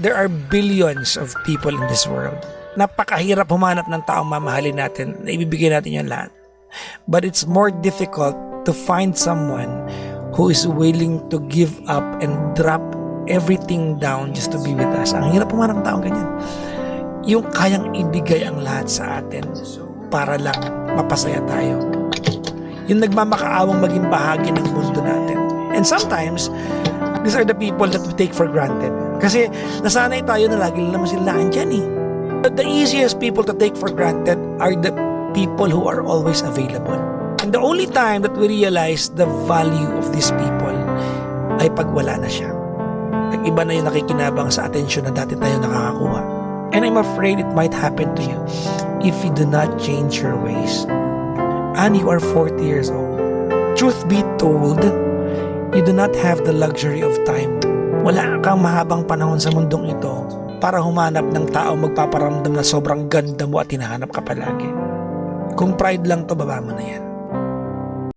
there are billions of people in this world. Napakahirap humanap ng taong mamahalin natin na ibibigay natin yung lahat. But it's more difficult to find someone who is willing to give up and drop everything down just to be with us. Ang hirap humanap ng taong ganyan. Yung kayang ibigay ang lahat sa atin para lang mapasaya tayo. Yung nagmamakaawang maging bahagi ng mundo natin. And sometimes, these are the people that we take for granted. Kasi nasanay tayo na lagi lang naman sila andyan eh. But the easiest people to take for granted are the people who are always available. And the only time that we realize the value of these people ay pag wala na siya. Nag-iba na yung nakikinabang sa atensyon na dati tayo nakakakuha. And I'm afraid it might happen to you if you do not change your ways. And you are 40 years old. Truth be told, you do not have the luxury of time. Wala kang mahabang panahon sa mundong ito para humanap ng tao magpaparamdam na sobrang ganda mo at hinahanap ka palagi. Kung pride lang to, baba mo na yan.